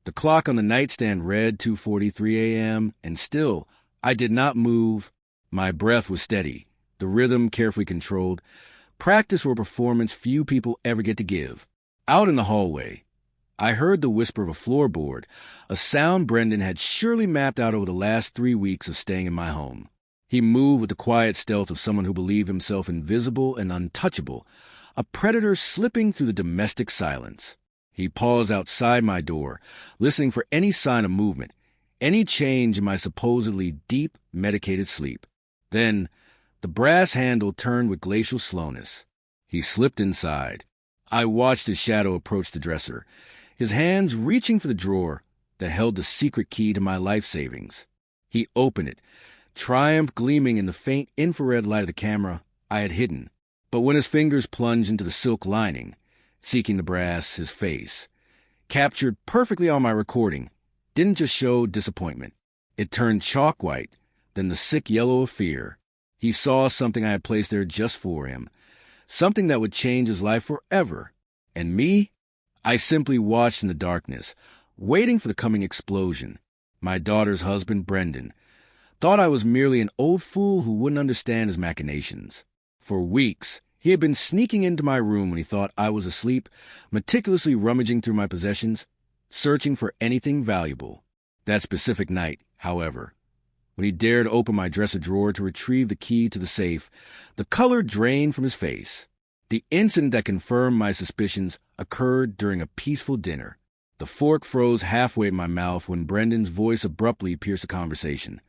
The clock on the nightstand read 2:43 a.m., and still I did not move. My breath was steady, the rhythm carefully controlled. Practice or performance few people ever get to give. Out in the hallway, I heard the whisper of a floorboard, a sound Brendan had surely mapped out over the last 3 weeks of staying in my home. He moved with the quiet stealth of someone who believed himself invisible and untouchable, a predator slipping through the domestic silence. He paused outside my door, listening for any sign of movement, any change in my supposedly deep, medicated sleep. Then, the brass handle turned with glacial slowness. He slipped inside. I watched his shadow approach the dresser, his hands reaching for the drawer that held the secret key to my life savings. He opened it, triumph gleaming in the faint infrared light of the camera I had hidden. But when his fingers plunged into the silk lining, seeking the brass, his face, captured perfectly on my recording, didn't just show disappointment. It turned chalk white, then the sick yellow of fear. He saw something I had placed there just for him, something that would change his life forever. And me? I simply watched in the darkness, waiting for the coming explosion. My daughter's husband, Brendan, thought I was merely an old fool who wouldn't understand his machinations. For weeks, he had been sneaking into my room when he thought I was asleep, meticulously rummaging through my possessions, searching for anything valuable. That specific night, however, when he dared open my dresser drawer to retrieve the key to the safe, the color drained from his face. The incident that confirmed my suspicions occurred during a peaceful dinner. The fork froze halfway in my mouth when Brendan's voice abruptly pierced the conversation.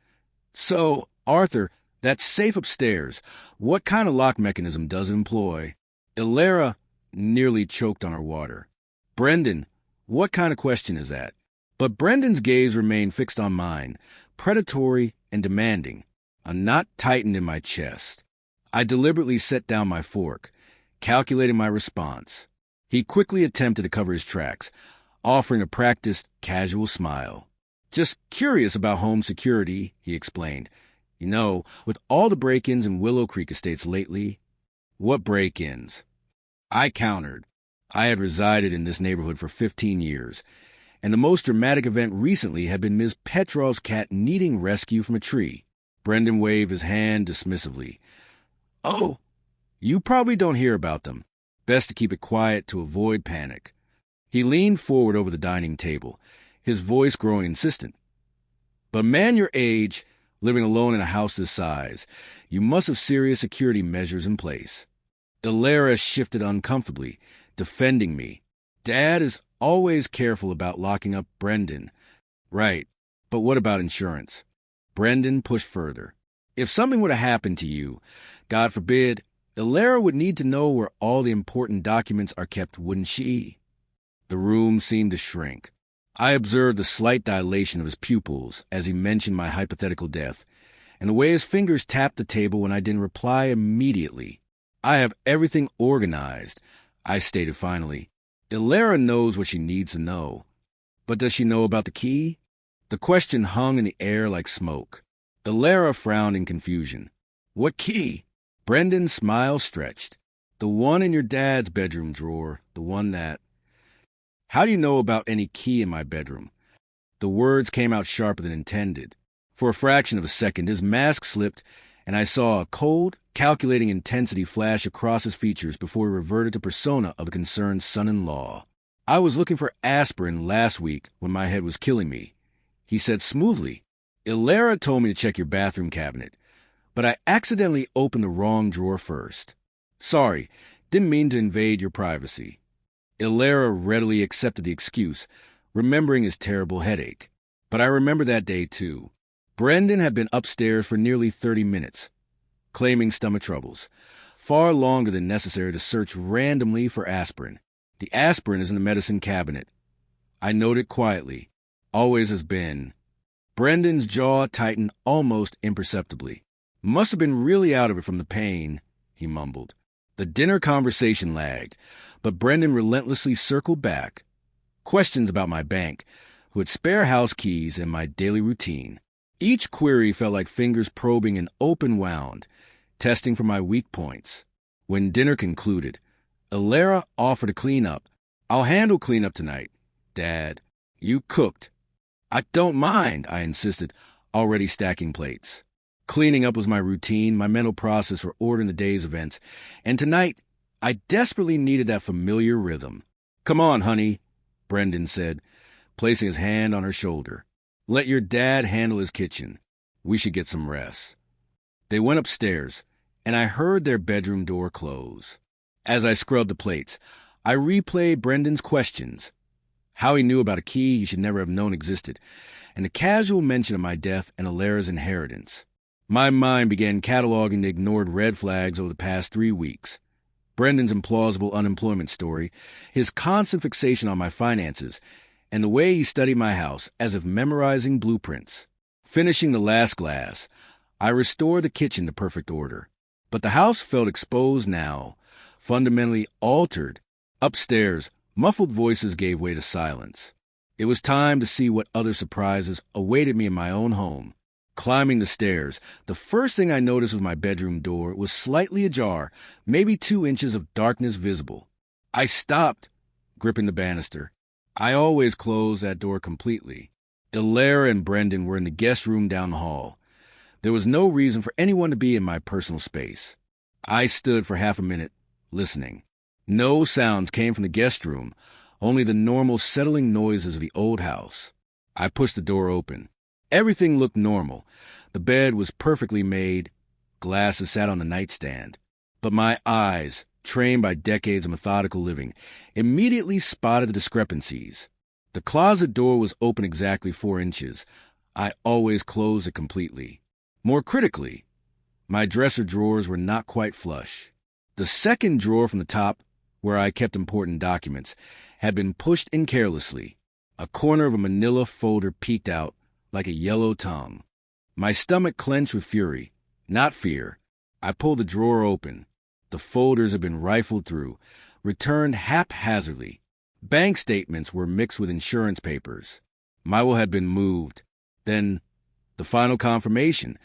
"So, Arthur, that safe upstairs, what kind of lock mechanism does it employ?" Ilara nearly choked on her water. "Brendan, what kind of question is that?" But Brendan's gaze remained fixed on mine, predatory and demanding. A knot tightened in my chest. I deliberately set down my fork, calculating my response. He quickly attempted to cover his tracks, offering a practiced, casual smile. "Just curious about home security," he explained. "You know, with all the break-ins in Willow Creek estates lately." "What break-ins?" I countered. I had resided in this neighborhood for 15 years, and the most dramatic event recently had been Ms. Petrov's cat needing rescue from a tree. Brendan waved his hand dismissively. "Oh, you probably don't hear about them. Best to keep it quiet to avoid panic." He leaned forward over the dining table, his voice growing insistent. "But man your age, living alone in a house this size, you must have serious security measures in place." Ilara shifted uncomfortably, defending me. "Dad is always careful about locking up Brendan." "Right, but what about insurance?" Brendan pushed further. "If something were to happen to you, God forbid, Ilara would need to know where all the important documents are kept, wouldn't she?" The room seemed to shrink. I observed the slight dilation of his pupils as he mentioned my hypothetical death, and the way his fingers tapped the table when I didn't reply immediately. "I have everything organized," I stated finally. "Ilara knows what she needs to know. But does she know about the key?" The question hung in the air like smoke. Ilara frowned in confusion. "What key?" Brendan's smile stretched. "The one in your dad's bedroom drawer, the one that—" "How do you know about any key in my bedroom?" The words came out sharper than intended. For a fraction of a second, his mask slipped, and I saw a cold, calculating intensity flash across his features before he reverted to persona of a concerned son-in-law. "I was looking for aspirin last week when my head was killing me," he said smoothly. "Ilara told me to check your bathroom cabinet, but I accidentally opened the wrong drawer first. Sorry, didn't mean to invade your privacy." Ilara readily accepted the excuse, remembering his terrible headache. But I remember that day, too. Brendan had been upstairs for nearly 30 minutes, claiming stomach troubles, far longer than necessary to search randomly for aspirin. "The aspirin is in the medicine cabinet," I noted quietly. "Always has been." Brendan's jaw tightened almost imperceptibly. "Must have been really out of it from the pain," he mumbled. The dinner conversation lagged, but Brendan relentlessly circled back. Questions about my bank, who had spare house keys, and my daily routine. Each query felt like fingers probing an open wound, testing for my weak points. When dinner concluded, Ilara offered to clean up. "I'll handle cleanup tonight, Dad." You cooked. I don't mind, I insisted, already stacking plates. Cleaning up was my routine, my mental process for ordering the day's events, and tonight I desperately needed that familiar rhythm. Come on, honey, Brendan said, placing his hand on her shoulder. Let your dad handle his kitchen. We should get some rest. They went upstairs, and I heard their bedroom door close. As I scrubbed the plates, I replayed Brendan's questions. How he knew about a key he should never have known existed, and the casual mention of my death and Alara's inheritance. My mind began cataloging the ignored red flags over the past 3 weeks. Brendan's implausible unemployment story, his constant fixation on my finances, and the way he studied my house as if memorizing blueprints. Finishing the last glass, I restored the kitchen to perfect order. But the house felt exposed now, fundamentally altered. Upstairs, muffled voices gave way to silence. It was time to see what other surprises awaited me in my own home. Climbing the stairs, the first thing I noticed was my bedroom door was slightly ajar, maybe 2 inches of darkness visible. I stopped, gripping the banister. I always close that door completely. Alara and Brendan were in the guest room down the hall. There was no reason for anyone to be in my personal space. I stood for half a minute, listening. No sounds came from the guest room, only the normal settling noises of the old house. I pushed the door open. Everything looked normal. The bed was perfectly made. Glasses sat on the nightstand. But my eyes, trained by decades of methodical living, immediately spotted the discrepancies. The closet door was open exactly 4 inches. I always closed it completely. More critically, my dresser drawers were not quite flush. The second drawer from the top, where I kept important documents, had been pushed in carelessly. A corner of a manila folder peeked out like a yellow tongue. My stomach clenched with fury, not fear. I pulled the drawer open. The folders had been rifled through, returned haphazardly. Bank statements were mixed with insurance papers. My will had been moved. Then, the final confirmation.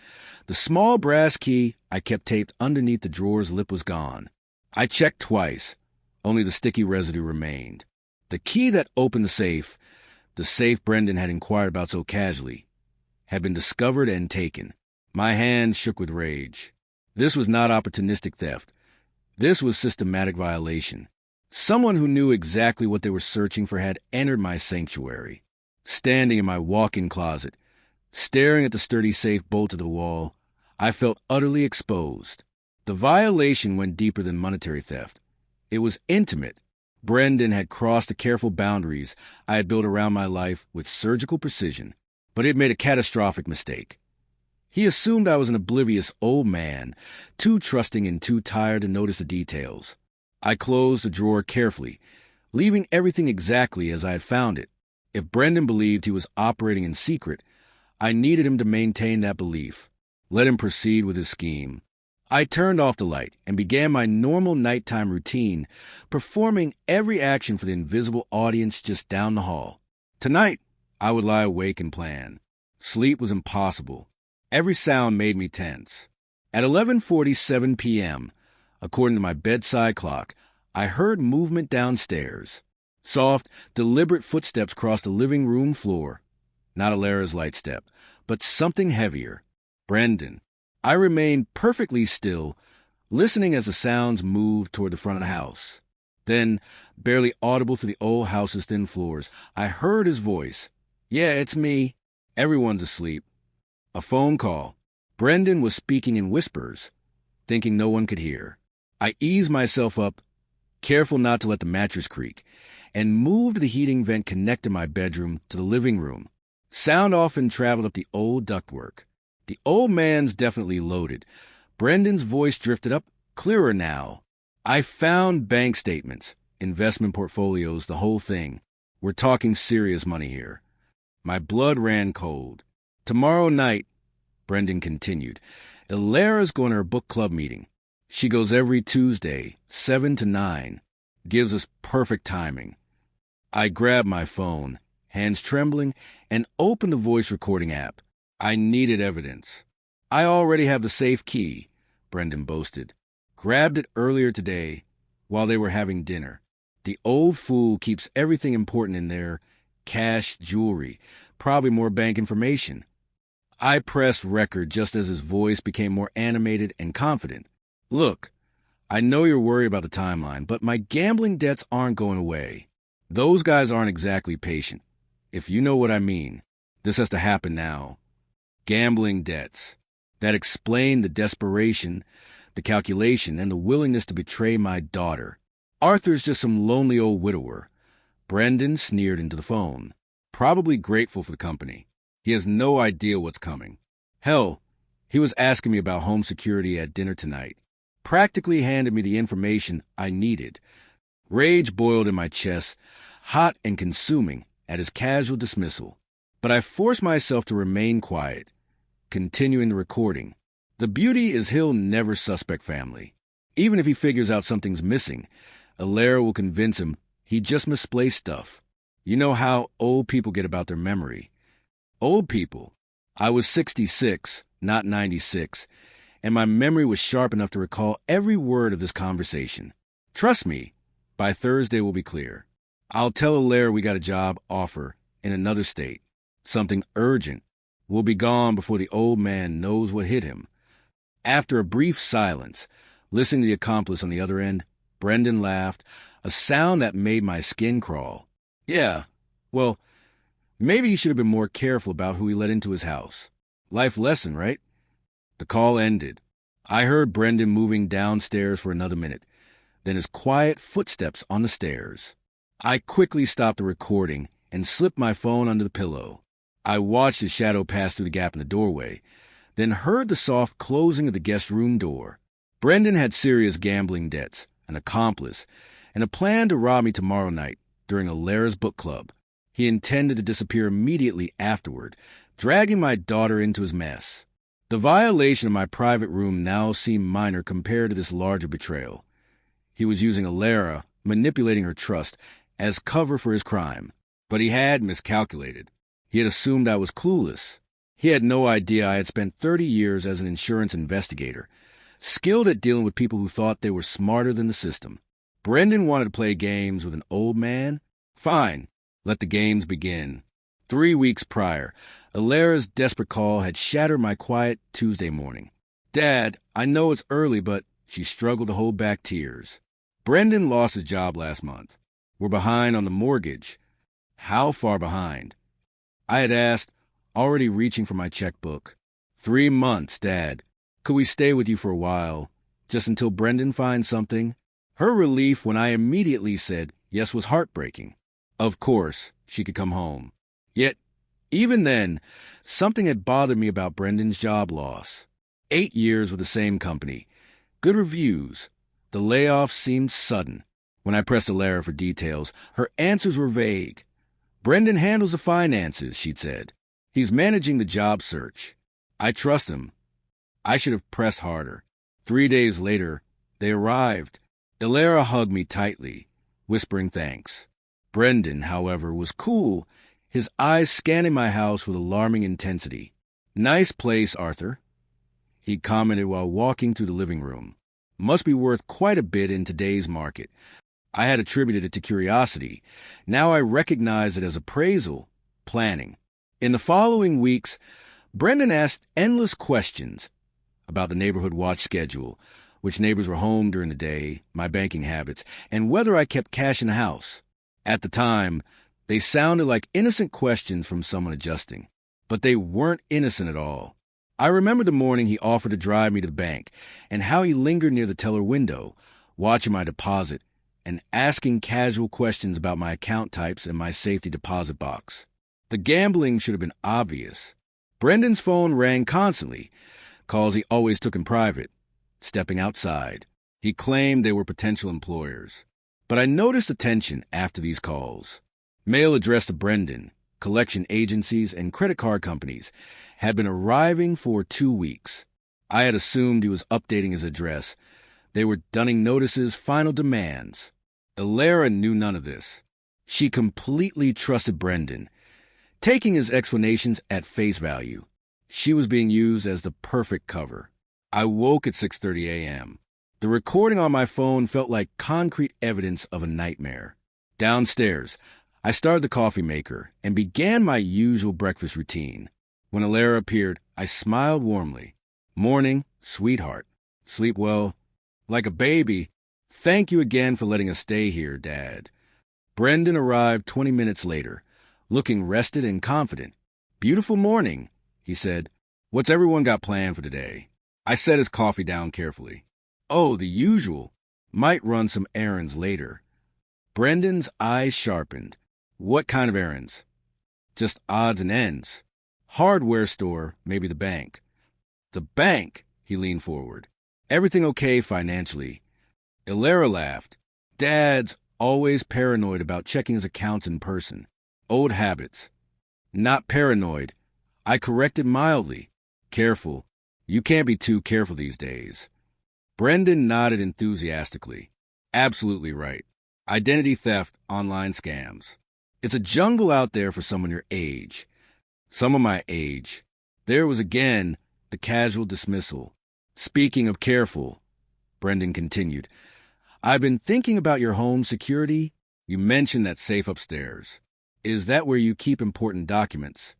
The small brass key I kept taped underneath the drawer's lip was gone. I checked twice. Only the sticky residue remained. The key that opened the safe Brendan had inquired about so casually, had been discovered and taken. My hand shook with rage. This was not opportunistic theft. This was systematic violation. Someone who knew exactly what they were searching for had entered my sanctuary. Standing in my walk-in closet, staring at the sturdy safe bolted to the wall, I felt utterly exposed. The violation went deeper than monetary theft. It was intimate. Brendan had crossed the careful boundaries I had built around my life with surgical precision, but he had made a catastrophic mistake. He assumed I was an oblivious old man, too trusting and too tired to notice the details. I closed the drawer carefully, leaving everything exactly as I had found it. If Brendan believed he was operating in secret, I needed him to maintain that belief. Let him proceed with his scheme. I turned off the light and began my normal nighttime routine, performing every action for the invisible audience just down the hall. Tonight, I would lie awake and plan. Sleep was impossible. Every sound made me tense. At 11:47 p.m., according to my bedside clock, I heard movement downstairs. Soft, deliberate footsteps crossed the living room floor. Not Alara's light step, but something heavier. Brendan. I remained perfectly still, listening as the sounds moved toward the front of the house. Then, barely audible through the old house's thin floors, I heard his voice. "Yeah, it's me. Everyone's asleep." A phone call. Brendan was speaking in whispers, thinking no one could hear. I eased myself up, careful not to let the mattress creak, and moved the heating vent connecting my bedroom to the living room. Sound often traveled up the old ductwork. The old man's definitely loaded. Brendan's voice drifted up, clearer now. I found bank statements, investment portfolios, the whole thing. We're talking serious money here. My blood ran cold. Tomorrow night, Brendan continued, Alara's going to her book club meeting. She goes every Tuesday, 7 to 9. Gives us perfect timing. I grabbed my phone, hands trembling, and opened the voice recording app. I needed evidence. "I already have the safe key," Brendan boasted. "Grabbed it earlier today while they were having dinner. The old fool keeps everything important in there, cash, jewelry, probably more bank information. I pressed record just as his voice became more animated and confident. Look, I know you're worried about the timeline, but my gambling debts aren't going away. Those guys aren't exactly patient. If you know what I mean, this has to happen now. Gambling debts. That explained the desperation, the calculation, and the willingness to betray my daughter. Arthur's just some lonely old widower. Brendan sneered into the phone, probably grateful for the company. He has no idea what's coming. Hell, he was asking me about home security at dinner tonight. Practically handed me the information I needed. Rage boiled in my chest, hot and consuming at his casual dismissal. But I forced myself to remain quiet, continuing the recording. The beauty is he'll never suspect family. Even if he figures out something's missing, Alara will convince him he just misplaced stuff. You know how old people get about their memory. Old people. I was 66, not 96, and my memory was sharp enough to recall every word of this conversation. Trust me, by Thursday we'll be clear. I'll tell Alara we got a job offer in another state. Something urgent. We'll be gone before the old man knows what hit him. After a brief silence, listening to the accomplice on the other end, Brendan laughed, a sound that made my skin crawl. Yeah, well, maybe he should have been more careful about who he let into his house. Life lesson, right? The call ended. I heard Brendan moving downstairs for another minute, then his quiet footsteps on the stairs. I quickly stopped the recording and slipped my phone under the pillow. I watched his shadow pass through the gap in the doorway, then heard the soft closing of the guest room door. Brendan had serious gambling debts, an accomplice, and a plan to rob me tomorrow night during Alara's book club. He intended to disappear immediately afterward, dragging my daughter into his mess. The violation of my private room now seemed minor compared to this larger betrayal. He was using Alara, manipulating her trust, as cover for his crime. But he had miscalculated. He had assumed I was clueless. He had no idea I had spent 30 years as an insurance investigator, skilled at dealing with people who thought they were smarter than the system. Brendan wanted to play games with an old man? Fine. Let the games begin. 3 weeks prior, Alara's desperate call had shattered my quiet Tuesday morning. Dad, I know it's early, but she struggled to hold back tears. Brendan lost his job last month. We're behind on the mortgage. How far behind? I had asked, already reaching for my checkbook. 3 months, Dad. Could we stay with you for a while, just until Brendan finds something? Her relief when I immediately said yes was heartbreaking. Of course, she could come home. Yet, even then, something had bothered me about Brendan's job loss. 8 years with the same company. Good reviews. The layoff seemed sudden. When I pressed Alara for details, her answers were vague. Brendan handles the finances, she'd said. He's managing the job search. I trust him. I should have pressed harder. 3 days later, they arrived. Alara hugged me tightly, whispering thanks. Brendan, however, was cool, his eyes scanning my house with alarming intensity. Nice place, Arthur, he commented while walking through the living room. Must be worth quite a bit in today's market. I had attributed it to curiosity. Now I recognize it as appraisal, planning. In the following weeks, Brendan asked endless questions about the neighborhood watch schedule, which neighbors were home during the day, my banking habits, and whether I kept cash in the house. At the time, they sounded like innocent questions from someone adjusting, but they weren't innocent at all. I remember the morning he offered to drive me to the bank and how he lingered near the teller window, watching my deposit and asking casual questions about my account types and my safety deposit box. The gambling should have been obvious. Brendan's phone rang constantly, calls he always took in private. Stepping outside, he claimed they were potential employers. But I noticed the tension after these calls. Mail addressed to Brendan, collection agencies, and credit card companies had been arriving for 2 weeks. I had assumed he was updating his address. They were dunning notices, final demands. Alara knew none of this. She completely trusted Brendan, taking his explanations at face value. She was being used as the perfect cover. I woke at 6:30 a.m. The recording on my phone felt like concrete evidence of a nightmare. Downstairs, I started the coffee maker and began my usual breakfast routine. When Alara appeared, I smiled warmly. "Morning, sweetheart. Sleep well?" "Like a baby. Thank you again for letting us stay here, Dad." Brendan arrived 20 minutes later, looking rested and confident. "Beautiful morning," he said. "What's everyone got planned for today?" I set his coffee down carefully. "Oh, the usual. Might run some errands later." Brendan's eyes sharpened. "What kind of errands?" "Just odds and ends. Hardware store, maybe the bank." "The bank?" He leaned forward. "Everything okay financially?" Alara laughed. "Dad's always paranoid about checking his accounts in person. Old habits." "Not paranoid." I corrected mildly. "Careful. You can't be too careful these days." Brendan nodded enthusiastically. "Absolutely right. Identity theft, online scams. It's a jungle out there for someone your age." "Some of my age." There was again the casual dismissal. "Speaking of careful," Brendan continued, "I've been thinking about your home security. You mentioned that safe upstairs. Is that where you keep important documents?"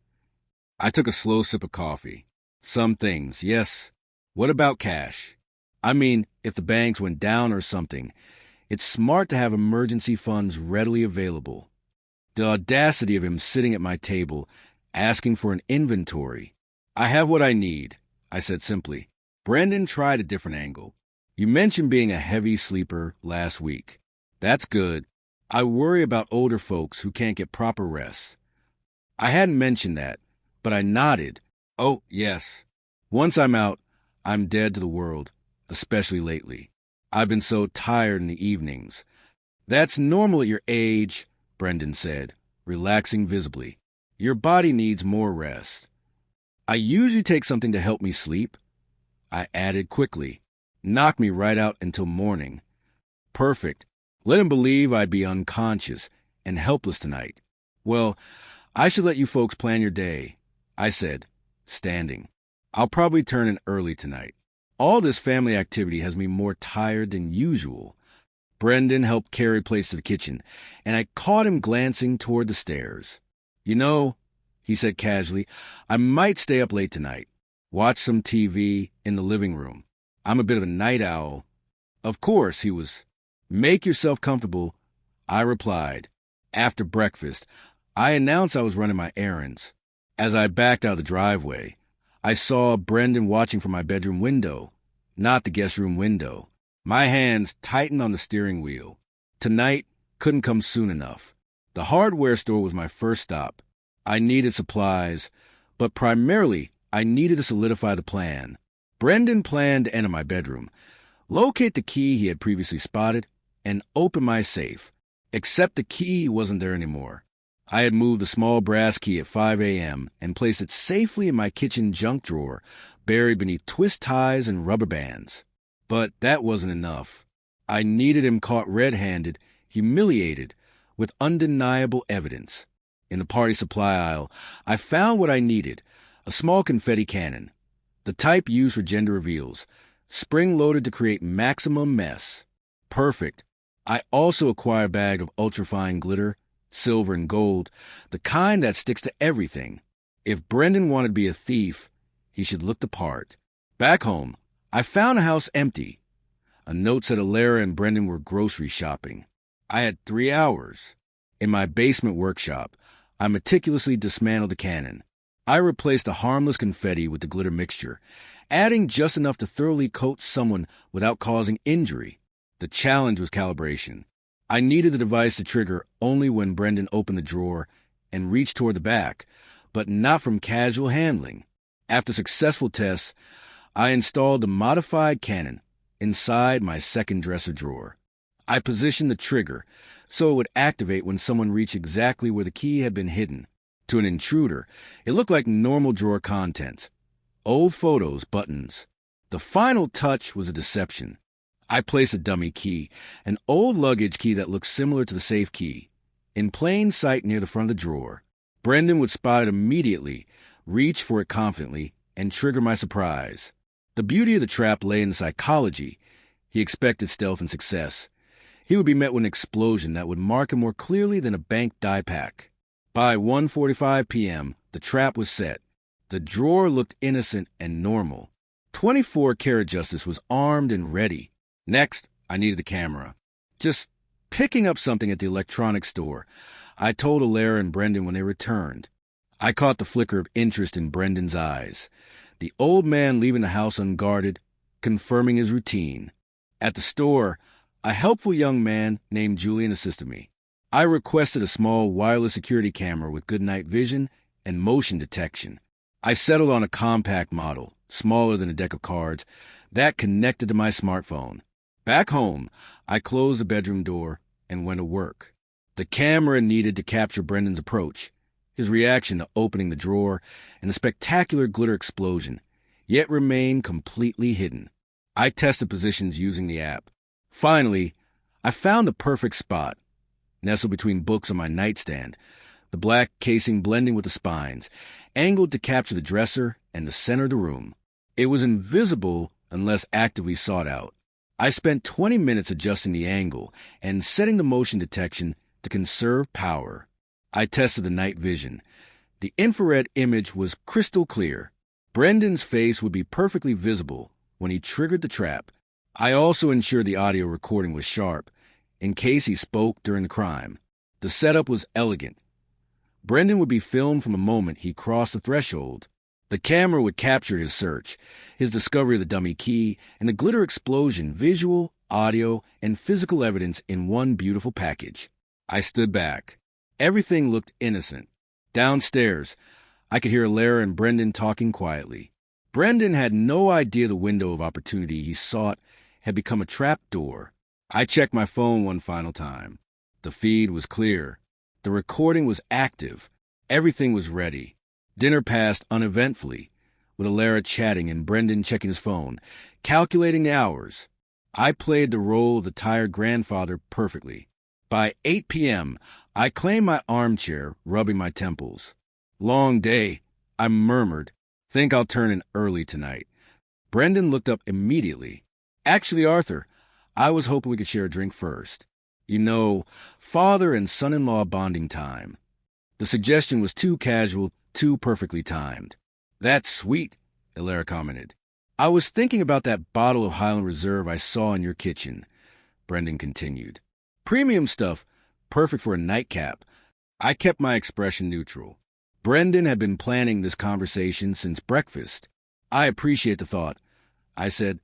I took a slow sip of coffee. "Some things, yes. What about cash? I mean, if the banks went down or something, it's smart to have emergency funds readily available." The audacity of him sitting at my table, asking for an inventory. "I have what I need," I said simply. Brendan tried a different angle. "You mentioned being a heavy sleeper last week. That's good. I worry about older folks who can't get proper rest." I hadn't mentioned that, but I nodded. "Oh, yes. Once I'm out, I'm dead to the world, especially lately. I've been so tired in the evenings." "That's normal at your age," Brendan said, relaxing visibly. "Your body needs more rest." "I usually take something to help me sleep," I added quickly. "Knock me right out until morning." "Perfect. Let him believe I'd be unconscious and helpless tonight." "Well, I should let you folks plan your day," I said, standing. "I'll probably turn in early tonight. All this family activity has me more tired than usual." Brendan helped carry plates to the kitchen, and I caught him glancing toward the stairs. "You know," he said casually, "I might stay up late tonight. Watch some TV in the living room. I'm a bit of a night owl." "Of course," he was. "Make yourself comfortable," I replied. After breakfast, I announced I was running my errands. As I backed out of the driveway, I saw Brendan watching from my bedroom window, not the guest room window. My hands tightened on the steering wheel. Tonight couldn't come soon enough. The hardware store was my first stop. I needed supplies, but primarily I needed to solidify the plan. Brendan planned to enter my bedroom, locate the key he had previously spotted, and open my safe. Except the key wasn't there anymore. I had moved the small brass key at 5 a.m. and placed it safely in my kitchen junk drawer, buried beneath twist ties and rubber bands. But that wasn't enough. I needed him caught red-handed, humiliated, with undeniable evidence. In the party supply aisle, I found what I needed, a small confetti cannon, the type used for gender reveals, spring-loaded to create maximum mess. Perfect. I also acquired a bag of ultrafine glitter, silver and gold, the kind that sticks to everything. If Brendan wanted to be a thief, he should look the part. Back home, I found the house empty. A note said Alara and Brendan were grocery shopping. I had 3 hours. In my basement workshop, I meticulously dismantled the cannon. I replaced the harmless confetti with the glitter mixture, adding just enough to thoroughly coat someone without causing injury. The challenge was calibration. I needed the device to trigger only when Brendan opened the drawer and reached toward the back, but not from casual handling. After successful tests, I installed the modified cannon inside my second dresser drawer. I positioned the trigger so it would activate when someone reached exactly where the key had been hidden. To an intruder, it looked like normal drawer contents. Old photos, buttons. The final touch was a deception. I placed a dummy key, an old luggage key that looked similar to the safe key, in plain sight near the front of the drawer. Brendan would spot it immediately, reach for it confidently, and trigger my surprise. The beauty of the trap lay in the psychology. He expected stealth and success. he would be met with an explosion that would mark him more clearly than a bank die pack. By 1:45 p.m., the trap was set. The drawer looked innocent and normal. 24-karat justice was armed and ready. Next, I needed a camera. Just picking up something at the electronics store, I told Alara and Brendan when they returned. I caught the flicker of interest in Brendan's eyes. The old man leaving the house unguarded, confirming his routine. At the store, a helpful young man named Julian assisted me. I requested a small wireless security camera with good night vision and motion detection. I settled on a compact model, smaller than a deck of cards, that connected to my smartphone. Back home, I closed the bedroom door and went to work. The camera needed to capture Brendan's approach, his reaction to opening the drawer, and the spectacular glitter explosion, yet remained completely hidden. I tested positions using the app. Finally, I found the perfect spot, nestled between books on my nightstand, the black casing blending with the spines, angled to capture the dresser and the center of the room. It was invisible unless actively sought out. I spent 20 minutes adjusting the angle and setting the motion detection to conserve power. I tested the night vision. The infrared image was crystal clear. Brendan's face would be perfectly visible when he triggered the trap. I also ensured the audio recording was sharp, in case he spoke during the crime. The setup was elegant. Brendan would be filmed from the moment he crossed the threshold. The camera would capture his search, his discovery of the dummy key, and the glitter explosion, visual, audio, and physical evidence in one beautiful package. I stood back. Everything looked innocent. Downstairs, I could hear Alara and Brendan talking quietly. Brendan had no idea the window of opportunity he sought had become a trap door. I checked my phone one final time. The feed was clear. The recording was active. Everything was ready. Dinner passed uneventfully, with Alara chatting and Brendan checking his phone, calculating the hours. I played the role of the tired grandfather perfectly. By 8 p.m., I claimed my armchair, rubbing my temples. Long day, I murmured. Think I'll turn in early tonight. Brendan looked up immediately. Actually, Arthur, I was hoping we could share a drink first. You know, father and son-in-law bonding time. The suggestion was too casual, too perfectly timed. That's sweet, Alara commented. I was thinking about that bottle of Highland Reserve I saw in your kitchen, Brendan continued. Premium stuff, perfect for a nightcap. I kept my expression neutral. Brendan had been planning this conversation since breakfast. I appreciate the thought, I said,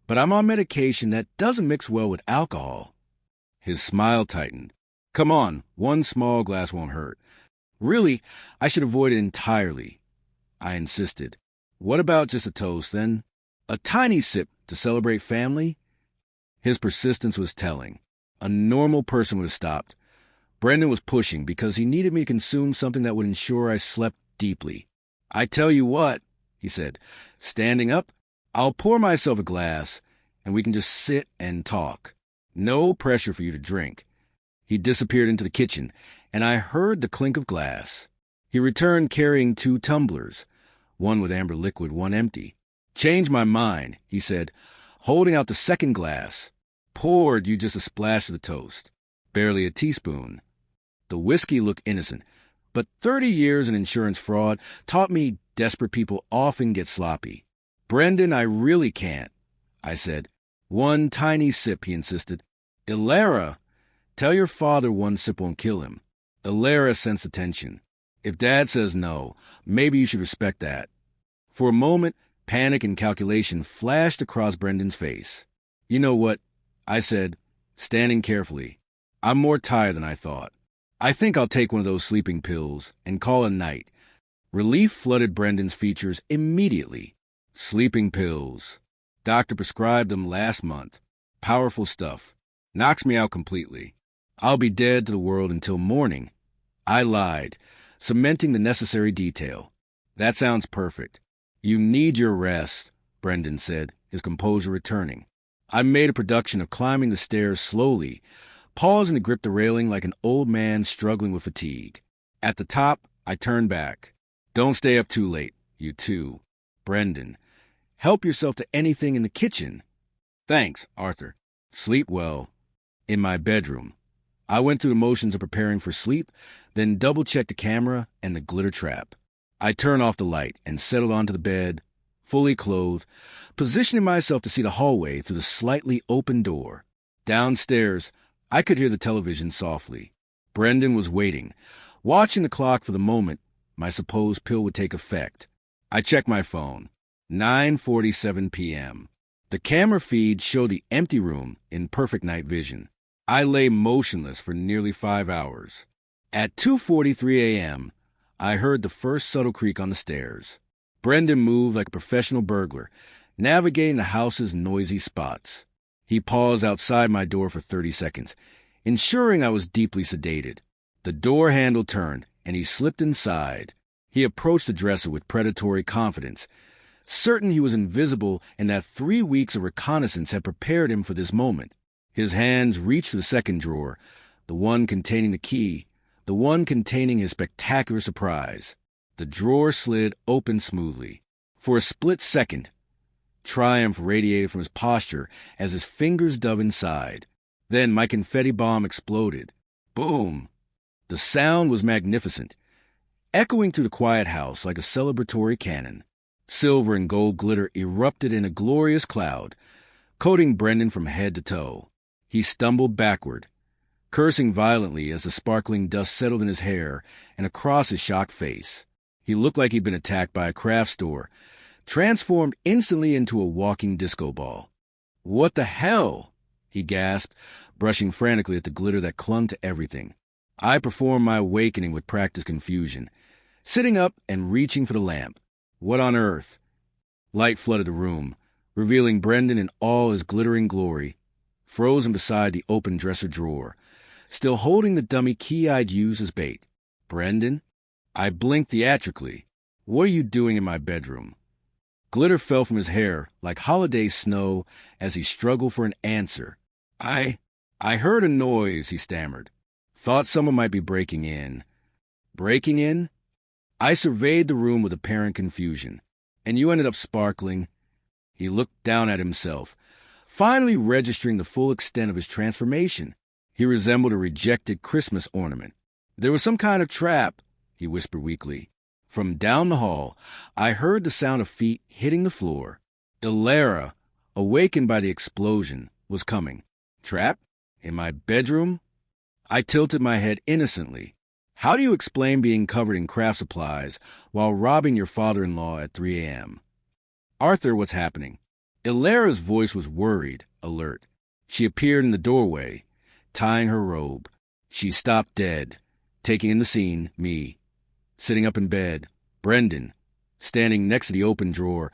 but I'm on medication that doesn't mix well with alcohol. His smile tightened. Come on, one small glass won't hurt. Really, I should avoid it entirely, I insisted. What about just a toast, then? A tiny sip to celebrate family? His persistence was telling. A normal person would have stopped. Brendan was pushing because he needed me to consume something that would ensure I slept deeply. I tell you what, he said, standing up, I'll pour myself a glass, and we can just sit and talk. No pressure for you to drink. He disappeared into the kitchen, and I heard the clink of glass. He returned carrying 2 tumblers, one with amber liquid, one empty. Changed my mind, he said, holding out the second glass. Poured you just a splash of the toast. Barely a teaspoon. The whiskey looked innocent, but 30 years in insurance fraud taught me desperate people often get sloppy. Brendan, I really can't, I said. One tiny sip, he insisted. Alara, tell your father one sip won't kill him. Alara sensed the tension. If Dad says no, maybe you should respect that. For a moment, panic and calculation flashed across Brendan's face. You know what? I said, standing carefully. I'm more tired than I thought. I think I'll take one of those sleeping pills and call a night. Relief flooded Brendan's features immediately. Sleeping pills. Doctor prescribed them last month. Powerful stuff. Knocks me out completely. I'll be dead to the world until morning. I lied, cementing the necessary detail. That sounds perfect. You need your rest, Brendan said, his composure returning. I made a production of climbing the stairs slowly, pausing to grip the railing like an old man struggling with fatigue. At the top, I turned back. Don't stay up too late, you two. Brendan, help yourself to anything in the kitchen. Thanks, Arthur. Sleep well. In my bedroom. I went through the motions of preparing for sleep, then double-checked the camera and the glitter trap. I turned off the light and settled onto the bed, fully clothed, positioning myself to see the hallway through the slightly open door. Downstairs, I could hear the television softly. Brendan was waiting, watching the clock for the moment my supposed pill would take effect. I checked my phone. 9:47 p.m. The camera feed showed the empty room in perfect night vision. I lay motionless for nearly 5 hours. At 2:43 a.m., I heard the first subtle creak on the stairs. Brendan moved like a professional burglar, navigating the house's noisy spots. He paused outside my door for 30 seconds, ensuring I was deeply sedated. The door handle turned, and he slipped inside. He approached the dresser with predatory confidence, certain he was invisible and that 3 weeks of reconnaissance had prepared him for this moment. His hands reached for the second drawer, the one containing the key, the one containing his spectacular surprise. The drawer slid open smoothly. For a split second, triumph radiated from his posture as his fingers dove inside. Then my confetti bomb exploded. Boom! The sound was magnificent, echoing through the quiet house like a celebratory cannon. Silver and gold glitter erupted in a glorious cloud, coating Brendan from head to toe. He stumbled backward, cursing violently as the sparkling dust settled in his hair and across his shocked face. He looked like he'd been attacked by a craft store, transformed instantly into a walking disco ball. "What the hell?" he gasped, brushing frantically at the glitter that clung to everything. I performed my awakening with practiced confusion, sitting up and reaching for the lamp. What on earth? Light flooded the room, revealing Brendan in all his glittering glory, frozen beside the open dresser drawer, still holding the dummy key I'd used as bait. "Brendan?" I blinked theatrically. "What are you doing in my bedroom?" Glitter fell from his hair like holiday snow as he struggled for an answer. I heard a noise," he stammered. "Thought someone might be breaking in." "Breaking in?" I surveyed the room with apparent confusion. "And you ended up sparkling." He looked down at himself, finally registering the full extent of his transformation. He resembled a rejected Christmas ornament. "There was some kind of trap," he whispered weakly. From down the hall, I heard the sound of feet hitting the floor. Ilara, awakened by the explosion, was coming. "Trap? In my bedroom?" I tilted my head innocently. "How do you explain being covered in craft supplies while robbing your father-in-law at 3 a.m.? "Arthur, what's happening?" Ilara's voice was worried, alert. She appeared in the doorway, tying her robe. She stopped dead, taking in the scene, me, sitting up in bed, Brendan, standing next to the open drawer,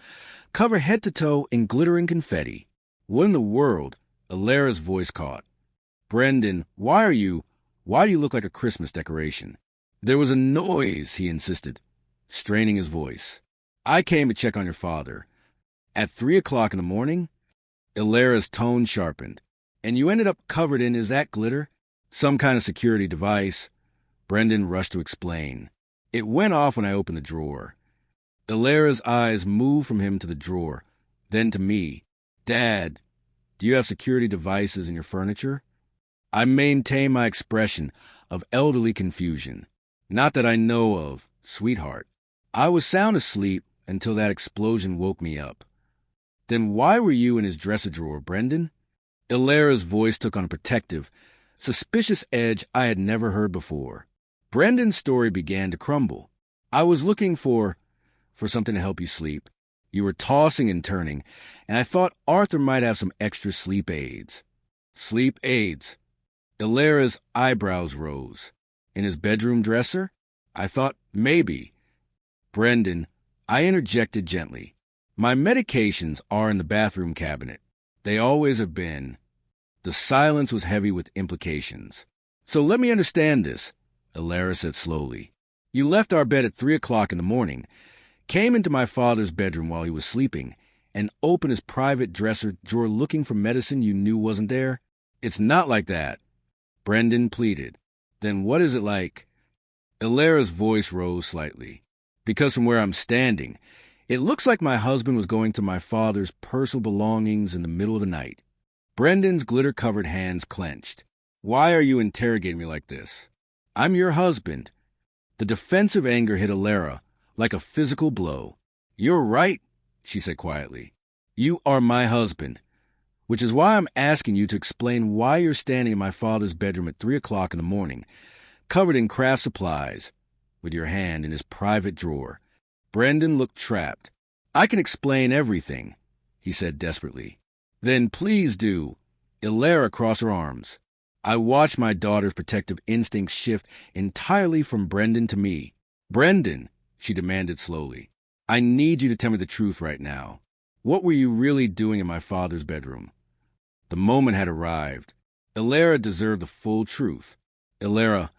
covered head to toe in glittering confetti. "What in the world?" Ilara's voice caught. "Brendan, why do you look like a Christmas decoration?" "There was a noise," he insisted, straining his voice. "I came to check on your father. At 3 o'clock in the morning?" Ilara's tone sharpened. "And you ended up covered in, is that glitter? Some kind of security device?" Brendan rushed to explain. "It went off when I opened the drawer." Ilara's eyes moved from him to the drawer, then to me. "Dad, do you have security devices in your furniture?" I maintained my expression of elderly confusion. "Not that I know of, sweetheart. I was sound asleep until that explosion woke me up." "Then why were you in his dresser drawer, Brendan?" Ilara's voice took on a protective, suspicious edge I had never heard before. Brendan's story began to crumble. "I was looking for something to help you sleep. You were tossing and turning, and I thought Arthur might have some extra sleep aids." "Sleep aids?" Ilara's eyebrows rose. "In his bedroom dresser? I thought maybe." "Brendan," I interjected gently, "my medications are in the bathroom cabinet. They always have been." The silence was heavy with implications. "So let me understand this," Ilara said slowly. "You left our bed at 3 o'clock in the morning, came into my father's bedroom while he was sleeping, and opened his private dresser drawer looking for medicine you knew wasn't there? It's not like that," Brendan pleaded. "Then what is it like?" Ilara's voice rose slightly. "Because from where I'm standing, it looks like my husband was going to my father's personal belongings in the middle of the night." Brendan's glitter-covered hands clenched. Why are you interrogating me like this? I'm your husband. The defensive anger hit Alara like a physical blow. You're right, she said quietly. You are my husband, which is why I'm asking you to explain why you're standing in my father's bedroom at 3 o'clock in the morning, covered in craft supplies, with your hand in his private drawer. Brendan looked trapped. I can explain everything, he said desperately. Then please do. Alara crossed her arms. I watched my daughter's protective instincts shift entirely from Brendan to me. Brendan, she demanded slowly, I need you to tell me the truth right now. What were you really doing in my father's bedroom? The moment had arrived. Alara deserved the full truth. Alara,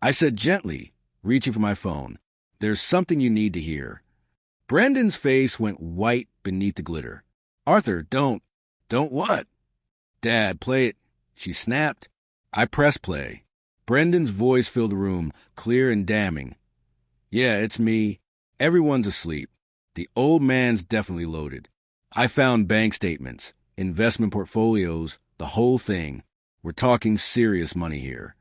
I said gently, reaching for my phone, there's something you need to hear. Brendan's face went white beneath the glitter. Arthur, don't what? Dad, play it, she snapped. I pressed play. Brendan's voice filled the room, clear and damning. Yeah, it's me. Everyone's asleep. The old man's definitely loaded. I found bank statements, investment portfolios, the whole thing. We're talking serious money here.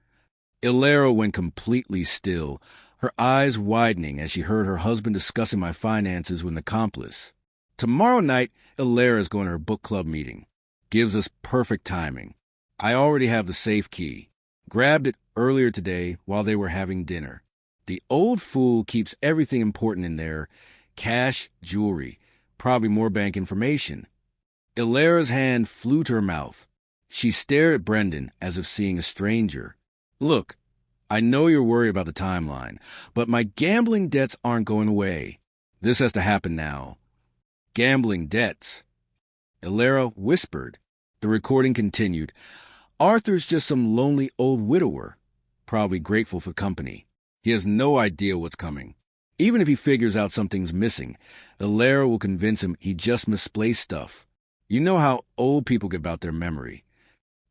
Alara went completely still, her eyes widening as she heard her husband discussing my finances with an accomplice. Tomorrow night, Alara's going to her book club meeting. Gives us perfect timing. I already have the safe key. Grabbed it earlier today while they were having dinner. The old fool keeps everything important in there. Cash, jewelry, probably more bank information. Alara's hand flew to her mouth. She stared at Brendan as if seeing a stranger. Look, I know you're worried about the timeline, but my gambling debts aren't going away. This has to happen now. Gambling debts. Alara whispered. The recording continued. Arthur's just some lonely old widower, probably grateful for company. He has no idea what's coming. Even if he figures out something's missing, Alara will convince him he just misplaced stuff. You know how old people get about their memory.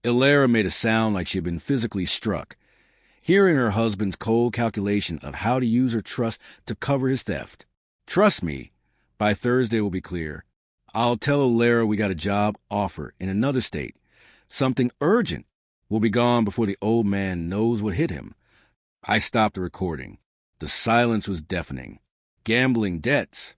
Alara made a sound like she had been physically struck, hearing her husband's cold calculation of how to use her trust to cover his theft. Trust me, by Thursday will be clear. I'll tell Alara we got a job offer in another state. Something urgent. Will be gone before the old man knows what hit him. I stopped the recording. The silence was deafening. Gambling debts.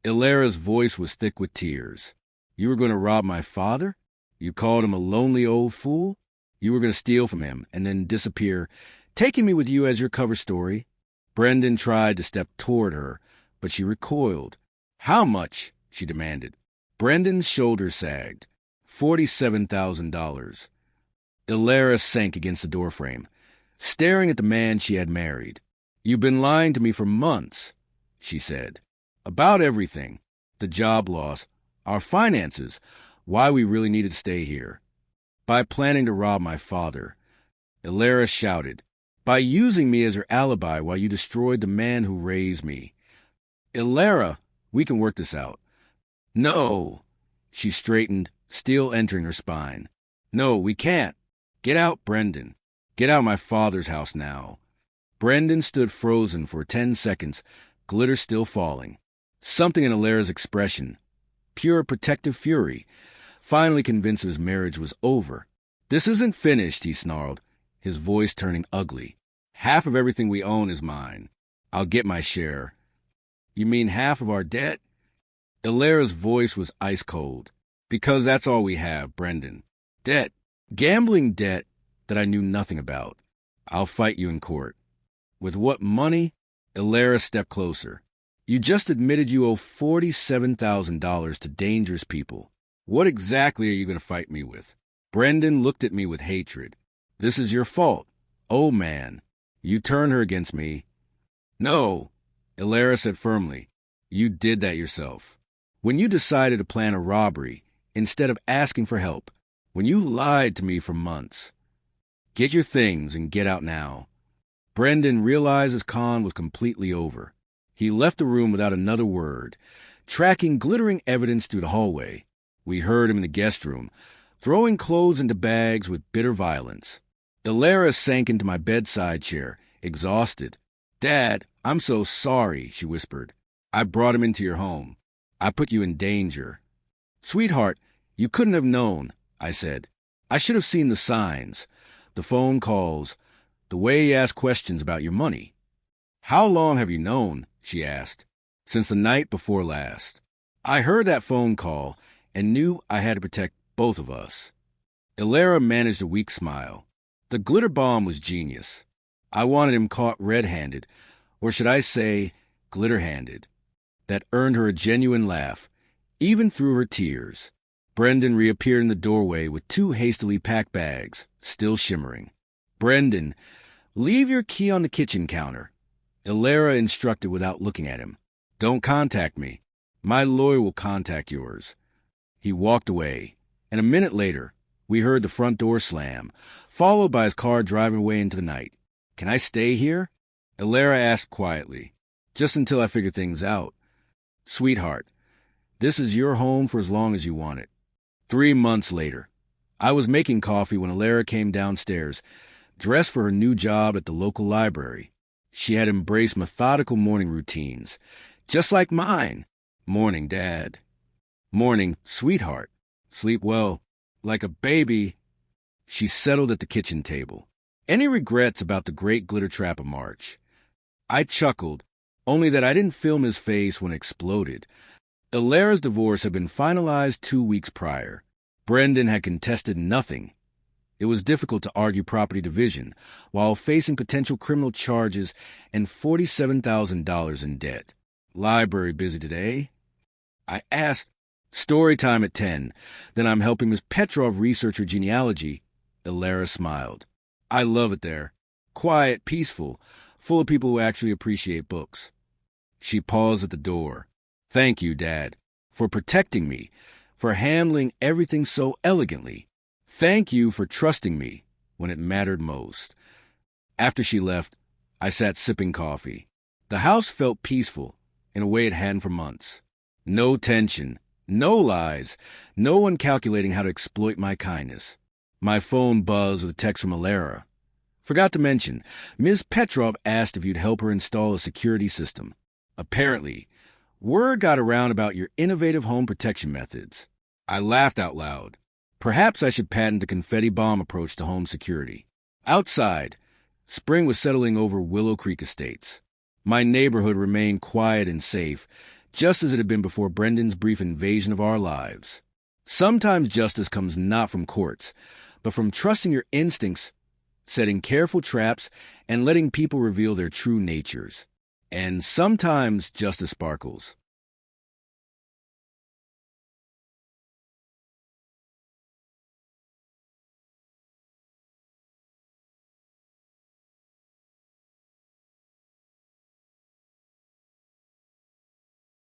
Alara's voice was thick with tears. You were going to rob my father? You called him a lonely old fool? You were going to steal from him and then disappear, taking me with you as your cover story? Brendan tried to step toward her, but she recoiled. How much? She demanded. Brendan's shoulders sagged. $47,000. Alara sank against the doorframe, staring at the man she had married. You've been lying to me for months, she said. About everything. The job loss, our finances, why we really needed to stay here. By planning to rob my father. Alara shouted. By using me as your alibi while you destroyed the man who raised me. Alara, we can work this out. No. She straightened, steel entering her spine. No, we can't. Get out, Brendan. Get out of my father's house now. Brendan stood frozen for 10 seconds, glitter still falling. Something in Alara's expression, pure protective fury, finally convinced his marriage was over. This isn't finished, he snarled, his voice turning ugly. Half of everything we own is mine. I'll get my share. You mean half of our debt? Alara's voice was ice cold. Because that's all we have, Brendan. Debt. Gambling debt that I knew nothing about. I'll fight you in court. With what money? Alara stepped closer. You just admitted you owe $47,000 to dangerous people. What exactly are you going to fight me with? Brendan looked at me with hatred. This is your fault. Oh, man. You turned her against me. No, Alara said firmly. You did that yourself. When you decided to plan a robbery, instead of asking for help, when you lied to me for months. Get your things and get out now. Brendan realized his con was completely over. He left the room without another word, tracking glittering evidence through the hallway. We heard him in the guest room, throwing clothes into bags with bitter violence. Alara sank into my bedside chair, exhausted. Dad, I'm so sorry, she whispered. I brought him into your home. I put you in danger. Sweetheart, you couldn't have known, I said. I should have seen the signs. the phone calls, the way he asked questions about your money. How long have you known? She asked. Since the night before last. I heard that phone call and knew I had to protect both of us. Ilera managed a weak smile. The glitter bomb was genius. I wanted him caught red-handed, or should I say, glitter-handed. That earned her a genuine laugh, even through her tears. Brendan reappeared in the doorway with 2 hastily packed bags, still shimmering. Brendan, leave your key on the kitchen counter. Ilera instructed without looking at him. Don't contact me. My lawyer will contact yours. He walked away, and a minute later, we heard the front door slam, followed by his car driving away into the night. Can I stay here? Ilera asked quietly. Just until I figure things out. Sweetheart, this is your home for as long as you want it. 3 months later, I was making coffee when Ilera came downstairs, dressed for her new job at the local library. She had embraced methodical morning routines, just like mine. Morning, Dad. Morning, sweetheart. Sleep well. Like a baby. She settled at the kitchen table. Any regrets about the great glitter trap of March? I chuckled, only that I didn't film his face when it exploded. Ilera's divorce had been finalized 2 weeks prior. Brendan had contested nothing. It was difficult to argue property division while facing potential criminal charges and $47,000 in debt. Library busy today? I asked. Story time at 10. Then I'm helping Miss Petrov research her genealogy. Ilera smiled. I love it there. Quiet, peaceful, full of people who actually appreciate books. She paused at the door. Thank you, Dad, for protecting me, for handling everything so elegantly. Thank you for trusting me when it mattered most. After she left, I sat sipping coffee. The house felt peaceful in a way it hadn't for months. No tension, no lies, no one calculating how to exploit my kindness. My phone buzzed with a text from Ilera. Forgot to mention, Ms. Petrov asked if you'd help her install a security system. Apparently, word got around about your innovative home protection methods. I laughed out loud. Perhaps I should patent a confetti bomb approach to home security. Outside, spring was settling over Willow Creek Estates. My neighborhood remained quiet and safe, just as it had been before Brendan's brief invasion of our lives. Sometimes justice comes not from courts, but from trusting your instincts, setting careful traps, and letting people reveal their true natures. And sometimes justice sparkles.